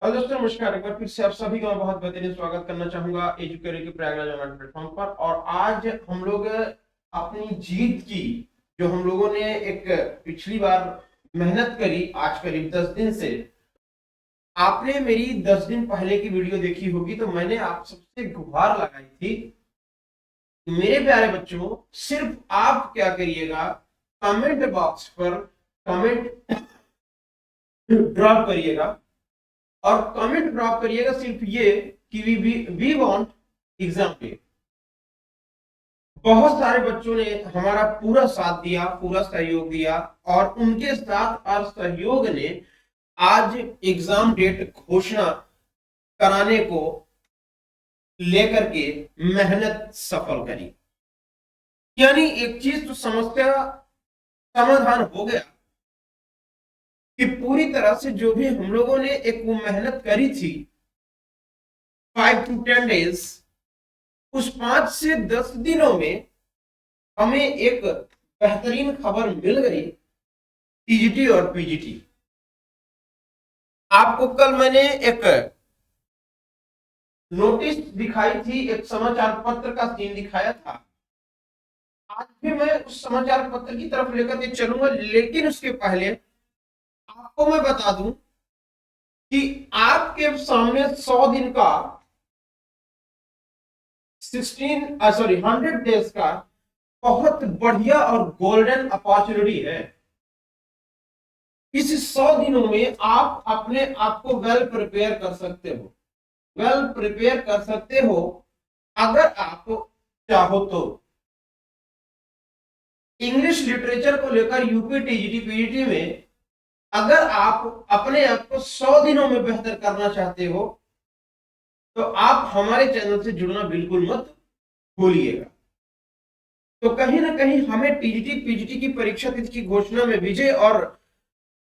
Hello दोस्तों, नमस्कार। एक बार फिर से आप सभी का मैं बहुत बेहतरीन स्वागत करना चाहूंगा एजुकेटर के प्रयागराज ऑनलाइन प्लेटफॉर्म पर। और आज हम लोग अपनी जीत की, जो हम लोगों ने एक पिछली बार मेहनत करी, आज करीब 10 दिन से। आपने मेरी 10 दिन पहले की वीडियो देखी होगी, तो मैंने आप सबसे गुहार लगाई थी कि मेरे प्यारे बच्चों, सिर्फ आप क्या करिएगा, कमेंट बॉक्स पर कमेंट ड्रॉप करिएगा। और कमेंट ड्रॉप करिएगा सिर्फ ये कि वी वांट एग्जाम डे। बहुत सारे बच्चों ने हमारा पूरा साथ दिया, पूरा सहयोग दिया, और उनके साथ और सहयोग ने आज एग्जाम डेट घोषणा कराने को लेकर के मेहनत सफल करी। यानी एक चीज तो समस्या समाधान हो गया कि पूरी तरह से जो भी हम लोगों ने एक वो मेहनत करी थी 5 to 10 days, उस 5 से 10 दिनों में हमें एक बेहतरीन खबर मिल गई, टीजीटी और पीजीटी। आपको कल मैंने एक नोटिस दिखाई थी, एक समाचार पत्र का सीन दिखाया था। आज भी मैं उस समाचार पत्र की तरफ लेकर के चलूंगा, लेकिन उसके पहले आपको मैं बता दूं कि आपके सामने 100 दिन का 100 डेज का बहुत बढ़िया और गोल्डन अपॉर्चुनिटी है। इस 100 दिनों में आप अपने आप को वेल प्रिपेयर कर सकते हो, वेल प्रिपेयर कर सकते हो अगर आप चाहो तो। इंग्लिश लिटरेचर को लेकर यूपी टीजीटी पीजीटी में अगर आप अपने आप को 100 दिनों में बेहतर करना चाहते हो, तो आप हमारे चैनल से जुड़ना बिल्कुल मत भूलिएगा। तो कहीं ना कहीं हमें टीजीटी पीजीटी की परीक्षा तिथि की घोषणा में विजय और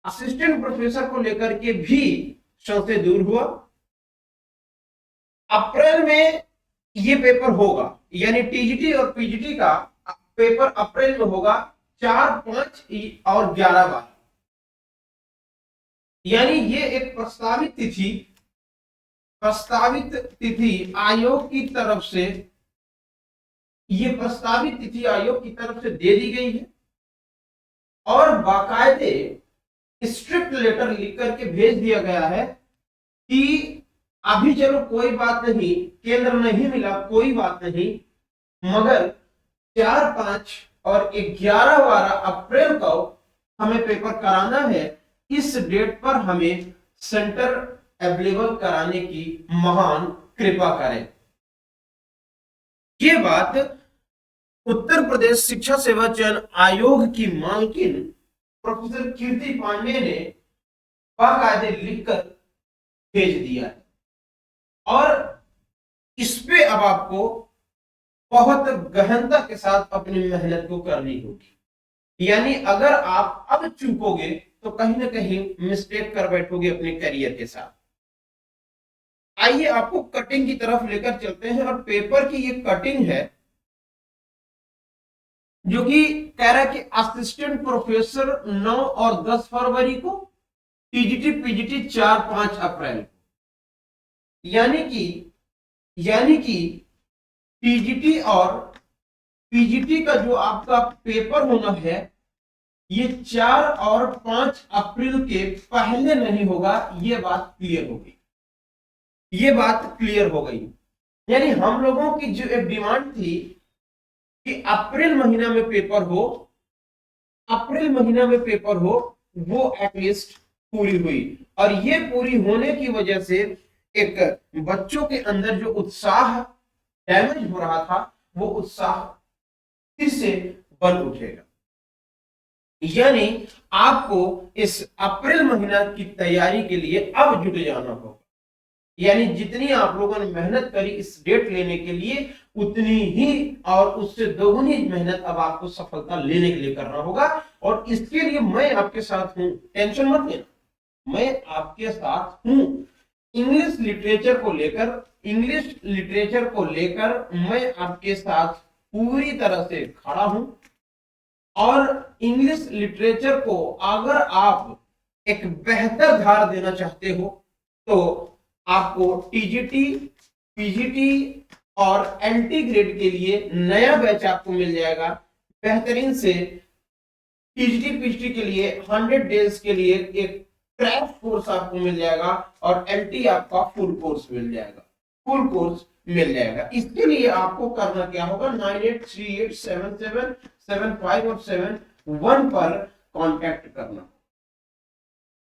असिस्टेंट प्रोफेसर को लेकर के भी संशय दूर हुआ। अप्रैल में ये पेपर होगा, यानी टीजीटी और पीजीटी का पेपर अप्रैल में होगा, 4, 5 और 11/12। यानी ये एक प्रस्तावित तिथि आयोग की तरफ से, ये प्रस्तावित तिथि आयोग की तरफ से दे दी गई है। और बाकायदे स्ट्रिक्ट लेटर लिख करके भेज दिया गया है कि अभी चलो कोई बात नहीं, केंद्र नहीं मिला, कोई बात नहीं, मगर 4, 5 और 11-12 अप्रैल को हमें पेपर कराना है। इस डेट पर हमें सेंटर अवेलेबल कराने की महान कृपा करें। ये बात उत्तर प्रदेश शिक्षा सेवा चयन आयोग की मालकिन प्रोफेसर कीर्ति पांडे ने बाकायदे लिखकर भेज दिया है। और इस पे अब आपको बहुत गहनता के साथ अपनी मेहनत को करनी होगी। यानी अगर आप अब चूकोगे तो कहीं ना कहीं मिस्टेक कर बैठोगे अपने करियर के साथ। आइए आपको कटिंग की तरफ लेकर चलते हैं। और पेपर की ये कटिंग है जो कि कह रहा है कि असिस्टेंट प्रोफेसर 9 और 10 फरवरी को, टीजीटी पीजीटी 4, 5 अप्रैल। यानी कि टीजीटी और पीजीटी का जो आपका पेपर होना है, ये 4 और 5 अप्रैल के पहले नहीं होगा। ये बात क्लियर हो गई, ये बात क्लियर हो गई। यानी हम लोगों की जो एक डिमांड थी कि अप्रैल महीना में पेपर हो, अप्रैल महीना में पेपर हो, वो एटलीस्ट पूरी हुई। और ये पूरी होने की वजह से एक बच्चों के अंदर जो उत्साह डैमेज हो रहा था, वो उत्साह फिर से बन उठेगा। यानी आपको इस अप्रैल महीना की तैयारी के लिए अब जुट जाना होगा। यानी जितनी आप लोगों ने मेहनत करी इस डेट लेने के लिए, उतनी ही और उससे दोगुनी मेहनत अब आपको सफलता लेने के लिए करना होगा। और इसके लिए मैं आपके साथ हूं, टेंशन मत लेना, मैं आपके साथ हूं। इंग्लिश लिटरेचर को लेकर मैं आपके साथ पूरी तरह से खड़ा हूं। और इंग्लिश लिटरेचर को अगर आप एक बेहतर धार देना चाहते हो, तो आपको टीजीटी, पीजीटी और एंटी ग्रेड के लिए नया बैच आपको मिल जाएगा बेहतरीन से। टीजीटी पीजीटी के लिए 100 डेज के लिए एक क्रैश कोर्स आपको मिल जाएगा और एलटी आपका फुल कोर्स मिल जाएगा, फुल कोर्स मिल जाएगा। इसके लिए आपको करना क्या होगा, 98387775 और 71 पर कांटेक्ट करना।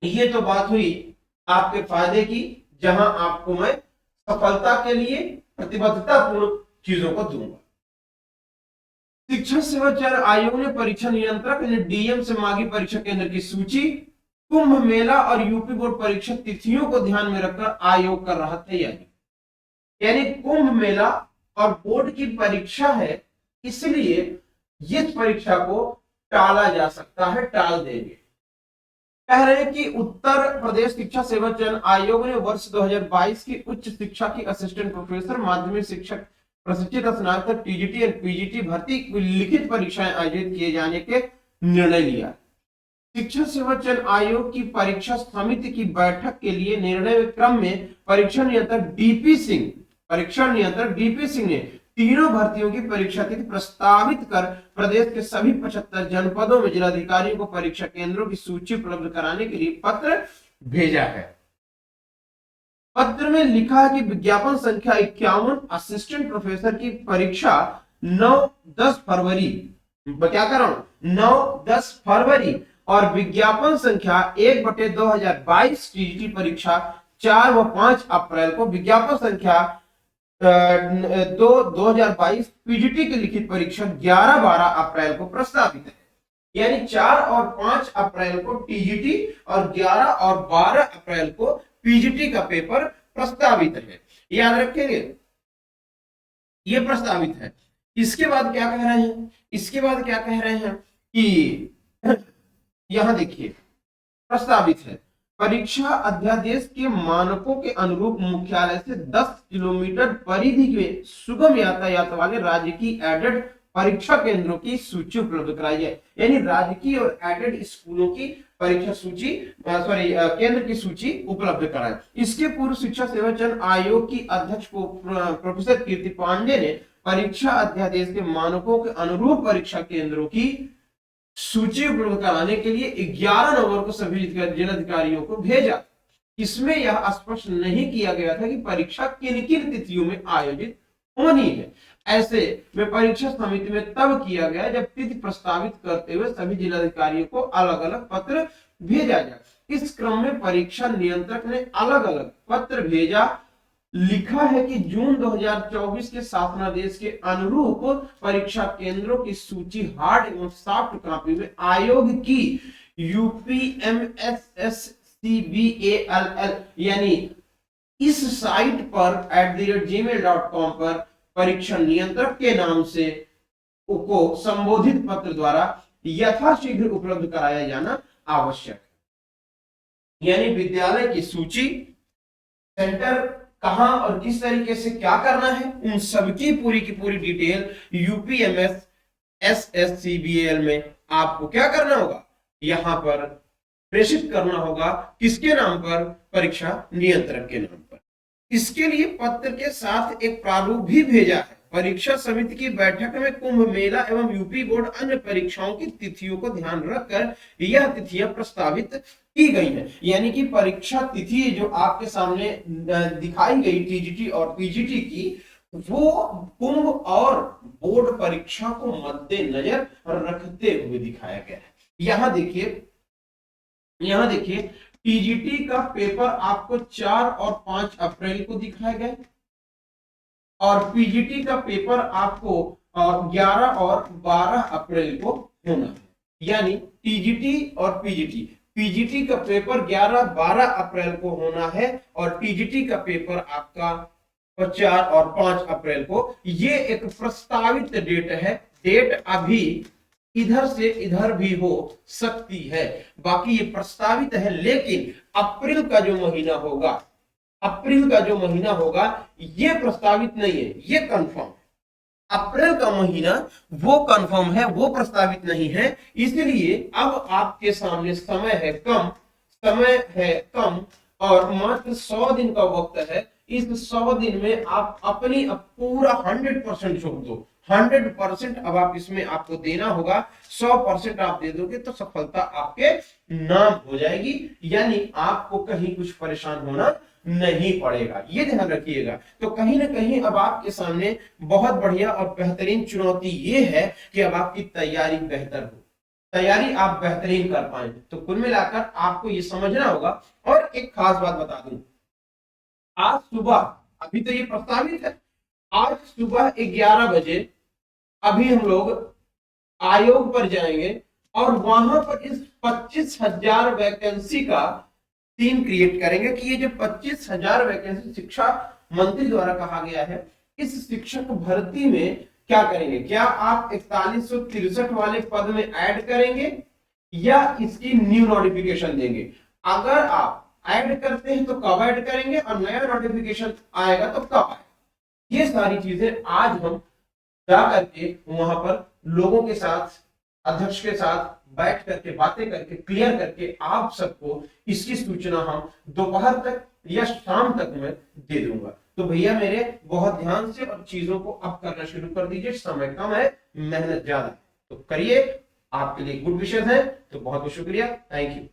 ये तो बात हुई आपके फायदे की, जहां आपको मैं सफलता के लिए प्रतिबद्धता पूर्ण चीजों को दूंगा। शिक्षक सेवा चयन आयोग ने परीक्षा नियंत्रक ने डीएम से मांगी परीक्षा केंद्र की सूची। कुंभ मेला और यूपी बोर्ड परीक्षा तिथियों को ध्यान में रखकर आयोग कर रहा तैयारी। यानी कुंभ मेला और बोर्ड की परीक्षा है, इसलिए इस परीक्षा को टाला जा सकता है, टाल देंगे। कह रहे हैं कि उत्तर प्रदेश शिक्षा सेवा चयन आयोग ने वर्ष 2022 की उच्च शिक्षा की असिस्टेंट प्रोफेसर, माध्यमिक शिक्षक, प्रशिक्षित स्नातक, टीजीटी और पीजीटी भर्ती की लिखित परीक्षाएं आयोजित किए जाने के निर्णय लिया। शिक्षा सेवा चयन आयोग की परीक्षा समिति की बैठक के लिए निर्णय क्रम में परीक्षा नियंत्रक डीपी सिंह ने तीनों भर्तियों की परीक्षा तिथि प्रस्तावित कर प्रदेश के सभी 75 जनपदों में जिलाधिकारियों को परीक्षा केंद्रों की सूची उपलब्ध कराने के लिए पत्र भेजा है। पत्र में लिखा है कि विज्ञापन संख्या 51 असिस्टेंट प्रोफेसर की परीक्षा 9-10 फरवरी, क्या कर रहा हूं, 9-10 फरवरी और विज्ञापन संख्या 1/2022 टीजीटी परीक्षा 4 व 5 अप्रैल को, विज्ञापन संख्या 2022 पीजीटी की लिखित परीक्षा 11-12 अप्रैल को प्रस्तावित है। यानी 4 और 5 अप्रैल को टीजीटी और 11 और 12 अप्रैल को पीजीटी का पेपर प्रस्तावित है, याद रखेंगे, ये प्रस्तावित है। इसके बाद क्या कह रहे हैं, इसके बाद क्या कह रहे हैं कि यहां देखिए प्रस्तावित है, परीक्षा अध्यादेश के मानकों के अनुरूप मुख्यालय से 10 किलोमीटर परिधि में सुगम यातायात वाले राज्य की एडेड परीक्षा केंद्रों की सूची उपलब्ध कराई है। यानी राजकीय और एडेड स्कूलों की परीक्षा सूची, केंद्र की सूची उपलब्ध कराई। इसके पूर्व शिक्षा सेवा चयन आयोग की अध्यक्ष प्रोफेसर कीर्ति पांडे ने परीक्षा अध्यादेश के मानकों के अनुरूप परीक्षा केंद्रों की सूची उपलब्ध कराने के लिए 11 नवंबर को सभी जिलाधिकारियों को भेजा। इसमें यह स्पष्ट नहीं किया गया था कि परीक्षा किन किन तिथियों में आयोजित होनी है। ऐसे में परीक्षा समिति में तब किया गया जब तिथि प्रस्तावित करते हुए सभी जिलाधिकारियों को अलग अलग पत्र भेजा जाए। इस क्रम में परीक्षा नियंत्रक ने अलग अलग पत्र भेजा। लिखा है कि जून 2024 के शासनादेश के अनुरूप परीक्षा केंद्रों की सूची हार्ड एवं सॉफ्ट कॉपी में आयोग की UPMSSCBALL यानी इस साइट पर @gmail.com पर परीक्षा नियंत्रक के नाम से को संबोधित पत्र द्वारा यथाशीघ्र उपलब्ध कराया जाना आवश्यक है। यानी विद्यालय की सूची, सेंटर कहां और किस तरीके से क्या करना है, उन सबकी पूरी की पूरी डिटेल UPMSSCBAL में आपको क्या करना होगा, यहां पर प्रेषित करना होगा। किसके नाम पर, परीक्षा नियंत्रक के नाम पर। इसके लिए पत्र के साथ एक प्रारूप भी भेजा है। परीक्षा समिति की बैठक में कुंभ मेला एवं यूपी बोर्ड अन्य परीक्षाओं की तिथियों को ध्यान रखकर यह तिथियां प्रस्तावित की गई है। यानी कि परीक्षा तिथि जो आपके सामने दिखाई गई टीजीटी और पीजीटी की, वो कुंभ और बोर्ड परीक्षा को मद्देनजर रखते हुए दिखाया गया है। यहां देखिए टीजीटी का पेपर आपको 4 और 5 अप्रैल को दिखाया गया और पीजीटी का पेपर आपको 11 और 12 अप्रैल को होना है। यानी टीजीटी और पीजीटी का पेपर 11-12 अप्रैल को होना है और टीजीटी का पेपर आपका 4 और 5 अप्रैल को। ये एक प्रस्तावित डेट है, डेट अभी इधर से इधर भी हो सकती है, बाकी ये प्रस्तावित है। लेकिन अप्रैल का जो महीना होगा ये प्रस्तावित नहीं है, ये कंफर्म। अप्रैल का महीना वो कंफर्म है, वो प्रस्तावित नहीं है। इसलिए अब आपके सामने समय है कम और मात्र 100 दिन का वक्त है। इस 100 दिन में आप अपनी पूरा 100% झोंक दो। 100% अब आप इसमें आपको देना होगा। 100% आप दे दोगे तो सफलता आपके नाम हो जाएगी, यानी आपको कहीं कुछ परेशान होना नहीं पड़ेगा, ये ध्यान रखिएगा। तो कहीं ना कहीं अब आपके सामने बहुत बढ़िया और बेहतरीन चुनौती ये है कि अब आपकी तैयारी बेहतर हो, तैयारी आप बेहतरीन कर पाए। तो कुल मिलाकर आपको ये समझना होगा। और एक खास बात बता दूं, आज सुबह, अभी तो ये प्रस्तावित है, आज सुबह 11 बजे अभी हम लोग आयोग पर जाएंगे और वहां पर इस 25,000 वैकेंसी का सीन क्रिएट करेंगे कि ये जो 25,000 वैकेंसी शिक्षा मंत्री द्वारा कहा गया है, इस शिक्षक भर्ती में क्या करेंगे। क्या आप 4163 वाले पद में ऐड करेंगे या इसकी न्यू नोटिफिकेशन देंगे। अगर आप ऐड करते हैं तो कब ऐड करेंगे और नया नोटिफिकेशन आएगा तो कब आएगा, ये सारी चीजें आज हम जा करके वहां पर लोगों के साथ, अध्यक्ष के साथ बैठ करके बातें करके क्लियर करके आप सबको इसकी सूचना हम दोपहर तक या शाम तक मैं दे दूंगा। तो भैया मेरे बहुत ध्यान से और चीजों को अब करना शुरू कर दीजिए, समय कम है, मेहनत ज्यादा है, तो करिए। आपके लिए गुड विशेष है, तो बहुत बहुत शुक्रिया, थैंक यू।